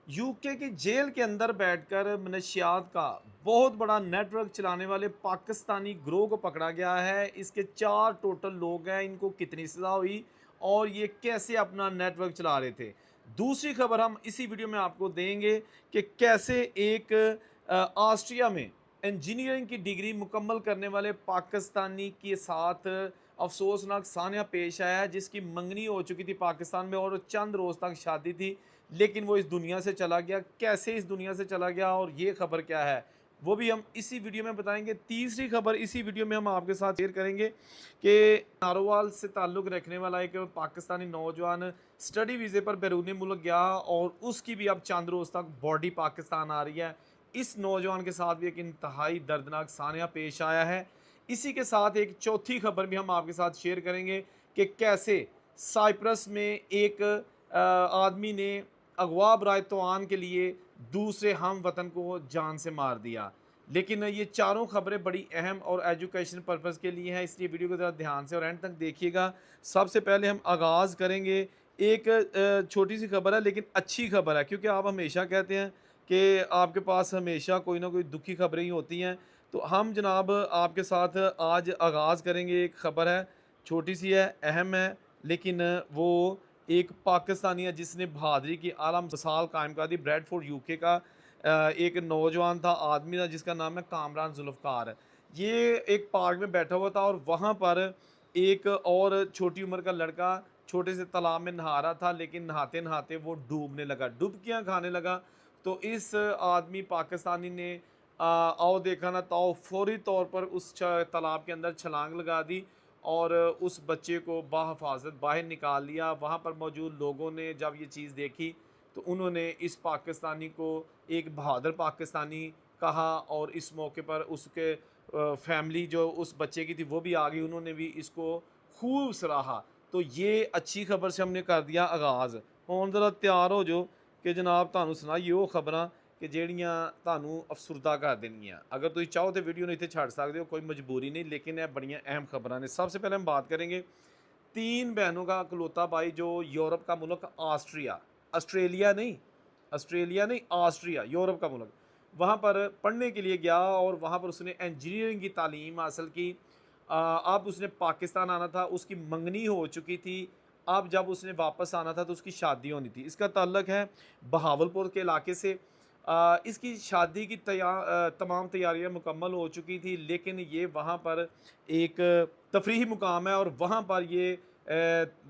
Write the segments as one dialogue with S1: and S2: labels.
S1: UK की jail के अंदर बैठकर मनशियात का बहुत बड़ा नेटवर्क चलाने वाले पाकिस्तानी ग्रोह को पकड़ा गया है। इसके 4 टोटल लोग हैं। इनको कितनी सज़ा हुई और ये कैसे अपना नेटवर्क चला रहे थे। दूसरी खबर हम इसी वीडियो में आपको देंगे कि कैसे एक ऑस्ट्रिया में इंजीनियरिंग की डिग्री मुकम्मल करने वाले पाकिस्तानी के साथ अफसोसनाक सान्या पेश आया है, जिसकी मंगनी हो चुकी थी पाकिस्तान में और चंद रोज़ तक शादी थी, लेकिन वो इस दुनिया से चला गया। कैसे इस दुनिया से चला गया और ये खबर क्या है, वो भी हम इसी वीडियो में बताएंगे। तीसरी खबर इसी वीडियो में हम आपके साथ शेयर करेंगे कि नारोवाल से ताल्लुक़ रखने वाला एक पाकिस्तानी नौजवान स्टडी वीज़े पर बैरून मुल्क गया और उसकी भी अब चंद रोज़ तक बॉडी पाकिस्तान आ रही है। इस नौजवान के साथ भी एक इंतहाई दर्दनाक सान्या पेश आया है। इसी के साथ एक चौथी खबर भी हम आपके साथ शेयर करेंगे कि कैसे साइप्रस में एक आदमी ने अगवा बराए तौआन के लिए दूसरे हम वतन को जान से मार दिया। लेकिन ये चारों खबरें बड़ी अहम और एजुकेशन पर्पज़ के लिए हैं, इसलिए वीडियो को ज़रा ध्यान से और एंड तक देखिएगा। सबसे पहले हम आगाज़ करेंगे एक छोटी सी खबर है, लेकिन अच्छी खबर है, क्योंकि आप हमेशा कहते हैं कि आपके पास हमेशा कोई ना कोई दुखी खबरें ही होती हैं। तो हम जनाब आपके साथ आज आगाज़ करेंगे। एक ख़बर है, छोटी सी है, अहम है, लेकिन वो एक पाकिस्तानी है जिसने बहादरी की आला मिसाल कायम कर दी। ब्रेडफोर्ड यूके का एक नौजवान था, आदमी था, जिसका नाम है कामरान जुल्फ़कार। ये एक पार्क में बैठा हुआ था और वहाँ पर एक और छोटी उम्र का लड़का छोटे से तालाब में नहा रहा था, लेकिन नहाते नहाते वो डूबने लगा, डुबकियाँ खाने लगा। तो इस आदमी पाकिस्तानी ने आओ देखा ना ताओ फौरी तौर पर उस तालाब के अंदर छलांग लगा दी और उस बच्चे को बाहिफाजत बाहर निकाल लिया। वहाँ पर मौजूद लोगों ने जब ये चीज़ देखी तो उन्होंने इस पाकिस्तानी को एक बहादुर पाकिस्तानी कहा और इस मौके पर उसके फैमिली जो उस बच्चे की थी वो भी आ गई, उन्होंने भी इसको खूब सराहा। तो ये अच्छी खबर से हमने कर दिया आगाज़। हुण ज़रा तैयार हो जाओ कि जनाब तुहानूं सुनाईए वो खबरां कि ਜਿਹੜੀਆਂ ਤੁਹਾਨੂੰ ਅਫਸੁਰਦਾ ਕਰ ਦੇਣਗੀਆਂ। अगर तुसीं चाहो तो वीडियो ਨੂੰ ਇੱਥੇ ਛੱਡ ਸਕਦੇ हो, कोई मजबूरी नहीं, लेकिन यह बड़ियाँ अहम खबरां ने। सबसे पहले हम बात करेंगे 3 बहनों का इकलौता भाई जो यूरोप का मुल्क ऑस्ट्रिया, ऑस्ट्रेलिया नहीं ऑस्ट्रिया, यूरोप का मुल्क, वहाँ पर पढ़ने के लिए गया और वहाँ पर उसने इंजीनियरिंग की तालीम हासिल की। अब उसने पाकिस्तान आना था, उसकी मंगनी हो चुकी थी। अब जब उसने वापस आना था तो उसकी शादी होनी थी। इसका ताल्लुक़ है बहावलपुर के इलाके से। इसकी शादी की तमाम तैयारियां मुकम्मल हो चुकी थी, लेकिन ये वहाँ पर एक तफरीही मुकाम है और वहाँ पर ये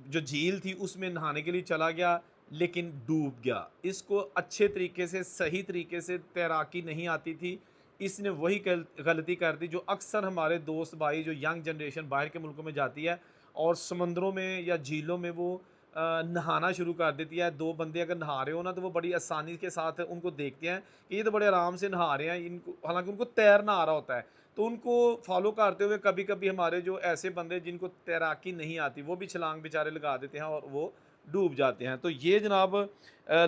S1: जो झील थी उसमें नहाने के लिए चला गया, लेकिन डूब गया। इसको अच्छे तरीके से, सही तरीके से तैराकी नहीं आती थी। इसने वही गलती कर दी जो अक्सर हमारे दोस्त भाई जो यंग जनरेशन बाहर के मुल्कों में जाती है और समंदरों में या झीलों में वो नहाना शुरू कर देती है। 2 बंदे अगर नहा रहे हो ना तो वो बड़ी आसानी के साथ उनको देखते हैं कि ये तो बड़े आराम से नहा रहे हैं, इनको हालांकि उनको तैरना आ रहा होता है, तो उनको फॉलो करते हुए कभी कभी हमारे जो ऐसे बंदे जिनको तैराकी नहीं आती वो भी छलांग बेचारे लगा देते हैं और वो डूब जाते हैं। तो ये जनाब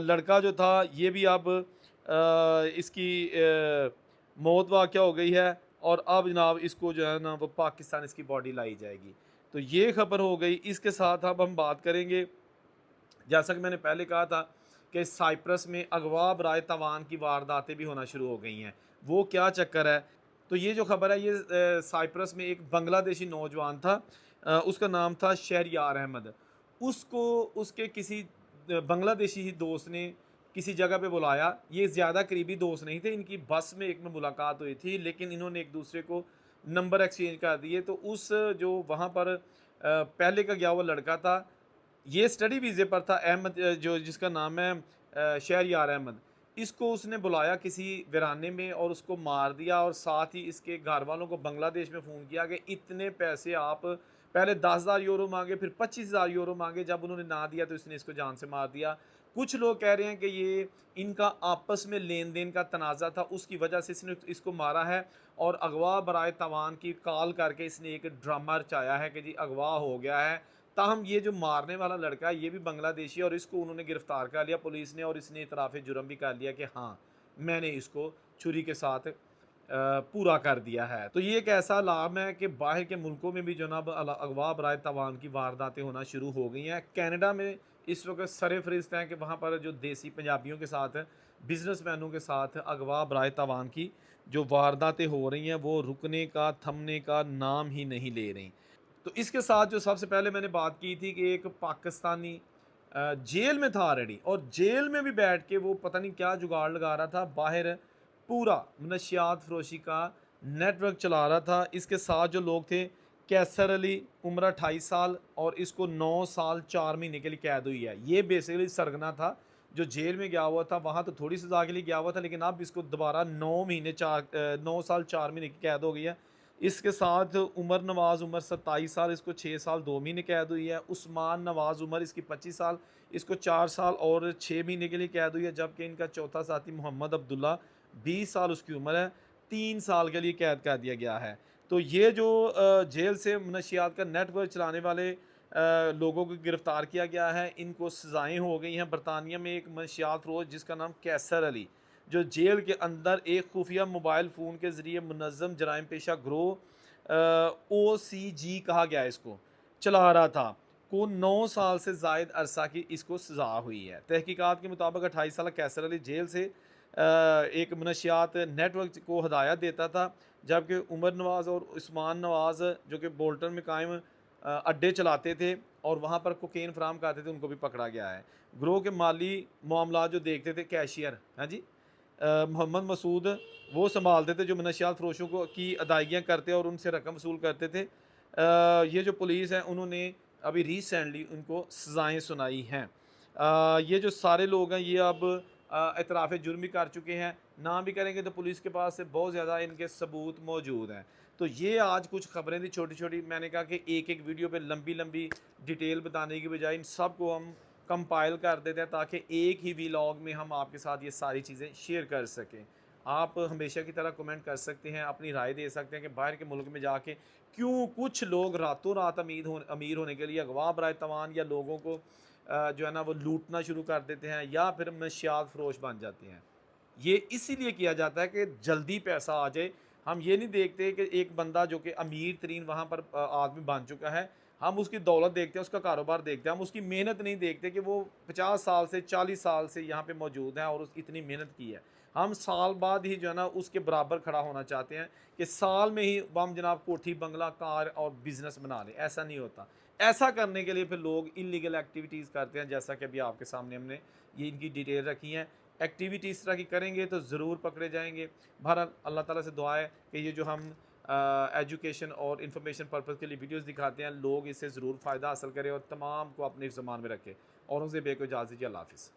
S1: लड़का जो था ये भी अब इसकी मौत वाक़या हो गई है और अब जनाब इसको जो है ना वो पाकिस्तान इसकी बॉडी लाई जाएगी। तो ये खबर हो गई। इसके साथ अब हम बात करेंगे, जैसा कि मैंने पहले कहा था कि साइप्रस में अगवा बराए तवान की वारदातें भी होना शुरू हो गई हैं। वो क्या चक्कर है? तो ये जो खबर है ये साइप्रस में एक बांग्लादेशी नौजवान था, उसका नाम था शहरयार अहमद। उसको उसके किसी बांग्लादेशी ही दोस्त ने किसी जगह पे बुलाया। ये ज़्यादा करीबी दोस्त नहीं थे, इनकी बस में एक में मुलाकात हुई थी, लेकिन इन्होंने एक दूसरे को नंबर एक्सचेंज कर दिए। तो उस जो वहाँ पर पहले का गया हुआ लड़का था, ये स्टडी वीज़े पर था, अहमद जो जिसका नाम है शहरयार अहमद। इसको उसने बुलाया किसी वीराने में और उसको मार दिया और साथ ही इसके घर वालों को बांग्लादेश में फ़ोन किया कि इतने पैसे आप, पहले 10,000 यूरो मांगे, फिर 25,000 यूरो मांगे। जब उन्होंने ना दिया तो इसने इसको जान से मार दिया। कुछ लोग कह रहे हैं कि ये इनका आपस में लेन देन का तनाज़ा था, उसकी वजह से इसने इसको मारा है और अगवा बराए तवान की कॉल करके इसने एक ड्रामा रचाया है कि जी अगवा हो गया है। ताहम ये जो मारने वाला लड़का है ये भी बांग्लादेशी है और इसको उन्होंने गिरफ़्तार कर लिया पुलिस ने और इसने इतराफ़ जुर्म भी कर लिया कि हाँ, मैंने इसको छुरी के साथ पूरा कर दिया है। तो ये एक ऐसा लाम है कि बाहर के मुल्कों में भी जनाब अगवा बराए तवान की वारदातें होना शुरू हो गई हैं। कनाडा में اس وقت سر فہرست ہیں کہ وہاں پر جو دیسی پنجابیوں کے ساتھ بزنس مینوں کے ساتھ اغوا برائے تاوان کی جو وارداتیں ہو رہی ہیں وہ رکنے کا تھمنے کا نام ہی نہیں لے رہی۔ تو اس کے ساتھ جو سب سے پہلے میں نے بات کی تھی کہ ایک پاکستانی جیل میں تھا آلریڈی، اور جیل میں بھی بیٹھ کے وہ پتہ نہیں کیا جگاڑ لگا رہا تھا، باہر پورا منشیات فروشی کا نیٹ ورک چلا رہا تھا۔ اس کے ساتھ جو لوگ تھے، کیسر علی عمر 28 سال اور اس کو 9 سال 4 مہینے کے لیے قید ہوئی ہے۔ یہ بیسیکلی سرگنا تھا جو جیل میں گیا ہوا تھا، وہاں تو تھوڑی سزا کے لیے گیا ہوا تھا، لیکن اب اس کو دوبارہ 9 سال 4 مہینے کی قید ہو گئی ہے۔ اس کے ساتھ عمر نواز عمر 27 سال، اس کو 6 سال 2 مہینے قید ہوئی ہے۔ عثمان نواز عمر اس کی 25 سال، اس کو 4 سال اور 6 مہینے کے لیے قید ہوئی ہے، جبکہ ان کا چوتھا ساتھی محمد عبداللہ 20 سال اس کی عمر ہے، 3 سال کے لیے قید کر دیا گیا ہے۔ تو یہ جو جیل سے منشیات کا نیٹ ورک چلانے والے لوگوں کو گرفتار کیا گیا ہے، ان کو سزائیں ہو گئی ہیں۔ برطانیہ میں ایک منشیات فروش جس کا نام کیسر علی، جو جیل کے اندر ایک خفیہ موبائل فون کے ذریعے منظم جرائم پیشہ گروہ OCG کہا گیا اس کو چلا رہا تھا، کو 9 سال سے زائد عرصہ کی اس کو سزا ہوئی ہے۔ تحقیقات کے مطابق 28 سالہ کیسر علی جیل سے ایک منشیات نیٹ ورک کو ہدایت دیتا تھا، جبکہ عمر نواز اور عثمان نواز جو کہ بولٹن میں قائم اڈے چلاتے تھے اور وہاں پر کوکین فراہم کرتے تھے، ان کو بھی پکڑا گیا ہے۔ گروہ کے مالی معاملات جو دیکھتے تھے کیشیئر، ہاں جی، محمد مسعود وہ سنبھالتے تھے جو منشیات فروشوں کو کی ادائیگیاں کرتے اور ان سے رقم وصول کرتے تھے۔ یہ جو پولیس ہے انہوں نے ابھی ریسنٹلی ان کو سزائیں سنائی ہیں۔ یہ جو سارے لوگ ہیں یہ اب اعتراف جرم بھی کر چکے ہیں، نہ بھی کریں گے تو پولیس کے پاس سے بہت زیادہ ان کے ثبوت موجود ہیں۔ تو یہ آج کچھ خبریں تھی چھوٹی چھوٹی، میں نے کہا کہ ایک ایک ویڈیو پہ لمبی لمبی ڈیٹیل بتانے کی بجائے ان سب کو ہم کمپائل کر دیتے ہیں تاکہ ایک ہی ویلاگ میں ہم آپ کے ساتھ یہ ساری چیزیں شیئر کر سکیں۔ آپ ہمیشہ کی طرح کمنٹ کر سکتے ہیں، اپنی رائے دے سکتے ہیں کہ باہر کے ملک میں جا کے کیوں کچھ لوگ راتوں رات امیر ہونے کے لیے اغوا برائے توان یا لوگوں کو جو ہے نا وہ لوٹنا شروع کر دیتے ہیں یا پھر منشیات فروش بن جاتے ہیں۔ یہ اسی لیے کیا جاتا ہے کہ جلدی پیسہ آ جائے۔ ہم یہ نہیں دیکھتے کہ ایک بندہ جو کہ امیر ترین وہاں پر آدمی بن چکا ہے، ہم اس کی دولت دیکھتے ہیں، اس کا کاروبار دیکھتے ہیں، ہم اس کی محنت نہیں دیکھتے کہ وہ 50 سال سے 40 سال سے یہاں پہ موجود ہیں اور اس اتنی محنت کی ہے۔ ہم سال بعد ہی جو ہے نا اس کے برابر کھڑا ہونا چاہتے ہیں کہ سال میں ہی ہم جناب کوٹھی بنگلہ کار اور بزنس بنا لیں، ایسا نہیں ہوتا۔ ایسا کرنے کے لیے پھر لوگ انلیگل ایکٹیویٹیز کرتے ہیں، جیسا کہ ابھی آپ کے سامنے ہم نے یہ ان کی ڈیٹیل رکھی ہیں۔ ایکٹیویٹی اس طرح کی کریں گے تو ضرور پکڑے جائیں گے۔ بہرحال اللہ تعالیٰ سے دعا ہے کہ یہ جو ہم ایجوکیشن اور انفارمیشن پرپز کے لیے ویڈیوز دکھاتے ہیں، لوگ اس سے ضرور فائدہ حاصل کریں اور تمام کو اپنے زمان میں رکھیں۔ اورنگزیب کو اجازت دیجیے، اللہ حافظ۔